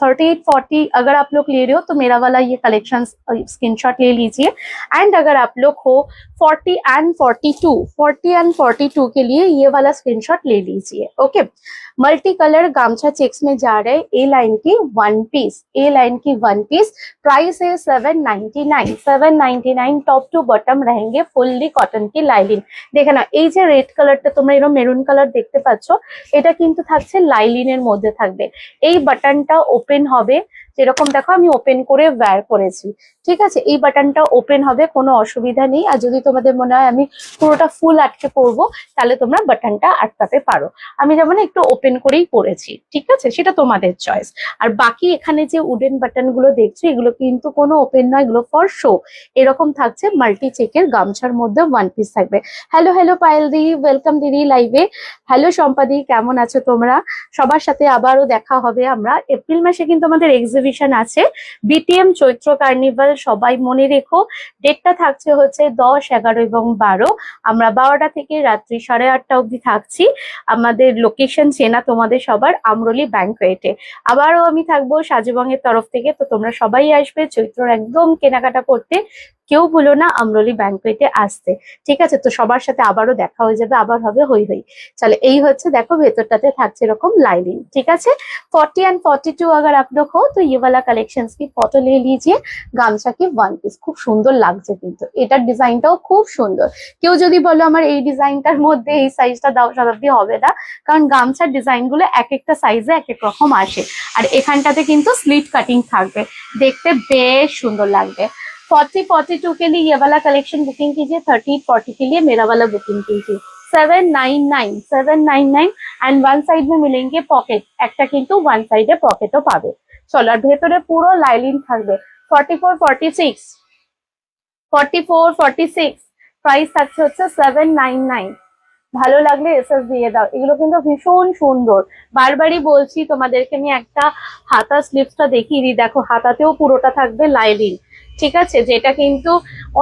38-40 अगर आप लोग ले रहे हो तो मेरा वाला ये कलेक्शन स्क्रीनशॉट ले लीजिए। एंड अगर आप लोग हो 40 एंड 42 के लिए ये वाला स्क्रीनशॉट ले लीजिए। ओके, मल्टी कलर गामछा चेक्स में जा रहे ए लाइन की वन पीस, प्राइस है 799 टॉप टू बॉटम रहेंगे, फुल्ली कॉटन की लाइलिन। দেখে না এই যে রেড কালারটা তোমরা এরকম মেরুন কালার দেখতে পাচ্ছ, এটা কিন্তু থাকছে লাইলিনের মধ্যে থাকবে। এই বাটনটা ওপেন হবে, যেরকম দেখো আমি ওপেন করে ওয়্যার করেছি, ঠিক আছে। এই বাটনটা ওপেন হবে, কোনো অসুবিধা নেই। আর যদি তোমাদের মনে হয় আমি পুরোটা ফুল আটকে পরবো, তাহলে তোমরা বাটনটা আটকাতে পারো। আমি যেমন একটু ওপেন করেই পরেছি, ঠিক আছে, সেটা তোমাদের চয়েস। আর বাকি এখানে যে উডেন বাটন গুলো দেখছো, এগুলো কিন্তু কোনো ওপেন নয়, এগুলো ফর শো। এরকম থাকছে মাল্টি চেকের গামছার মধ্যে ওয়ান পিস থাকবে। হ্যালো পায়েল দি, ওয়েলকাম দিদি লাইভে। হ্যালো সম্পাদি, কেমন আছো তোমরা? সবার সাথে আবারও দেখা হবে। আমরা এপ্রিল মাসে কিন্তু আমাদের এক্সিবিশন আছে, বিটিএম চৈত্র কার্নিভাল। সবাই মনে রেখো, ডেটটা থাকছে হচ্ছে 10, 11 এবং 12। আমরা 12টা থেকে রাত্রি 8:30 অবধি থাকছি। আমাদের লোকেশন চেনা তোমাদের সবার, আমরলি ব্যাংকুয়েটে। আবারও আমি থাকবো সাজুবংয়ের তরফ থেকে, তো তোমরা সবাই আসবে চৈত্রর একদম কেনাকাটা করতে। কেউ ভুলো না আমরলি ব্যাংকুয়েটে আসতে, ঠিক আছে। তো সবার সাথে আবারও দেখা হয়ে যাবে, আবার হবে হই হই। চলো, এই হচ্ছে দেখো ভেতরটাতে থাকছে এরকম লাইনিং, ঠিক আছে। 40 एंड 42 अगर आप लोग हो तो ये वाला कलेक्शन की फोटो ले लीजिए। গামছা কি ওয়ান পিস, খুব সুন্দর লাগছে কিন্তু এটার ডিজাইনটাও খুব সুন্দর। কেউ যদি বলো আমার এই ডিজাইনটার মধ্যে এই সাইজটা দাও, শতাব্দী হবে না, কারণ গামছার ডিজাইন গুলো এক একটা সাইজে এক এক রকম আসে। আর এখানটাতে কিন্তু স্লিট কাটিং থাকবে, দেখতে বেশ সুন্দর লাগবে। 40-42 के लिए ये वाला कलेक्शन बुकिंग कीजिए, 30-40 के लिए मेरा वाला बुकिंग कीजिए। 799 एंड वन साइड में मिलेंगे पॉकेट, একটা কিন্তু ওয়ান সাইডে পকেটও পাবে। চলো, আর ভেতরে পুরো লাইলিন থাকবে। 44-46 প্রাইস থাকছে হচ্ছে 799। ভালো লাগলে এসএস দিয়ে দাও। এগুলো কিন্তু ভীষণ সুন্দর, বারবারই বলছি তোমাদেরকে। আমি একটা হাতা স্লিভসটা দেখিয়ে দিই, দেখো হাতাতেও পুরোটা থাকবে লাইলিন, ঠিক আছে। যেটা কিন্তু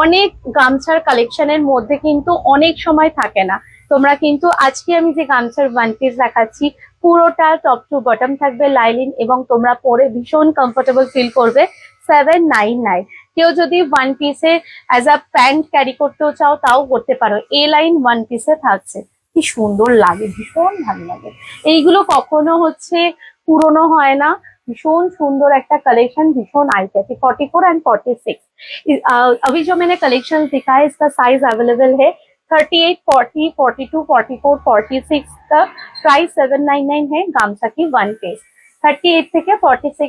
অনেক গামছার কালেকশনের মধ্যে কিন্তু অনেক সময় থাকে না। তোমরা কিন্তু আজকে আমি যে গামছার ওয়ান পিস দেখাচ্ছি, পুরোটা টপ টু বটম থাকবে লাইলিন, এবং তোমরা পরে ভীষণ কমফোর্টেবল ফিল করবে। 799। কেউ যদি ওয়ান পিসে অ্যাজ আ প্যান্ট ক্যারি করতেও চাও, তাও করতে পারো। এ লাইন ওয়ান পিসে থাকছে, কি সুন্দর লাগে, ভীষণ ভালো লাগে। এইগুলো কখনো হচ্ছে পুরনো হয় না, भीषण सुंदर एक कलेक्शन, भीषण आइडिया। 44 एंड 46 अभी जो मैंने कलेक्शन दिखाया इसका साइज अवेलेबल है 38, 40, 42, 44, 46 का प्राइस 799 है। गामछा की वन पीस 38 থেকে 46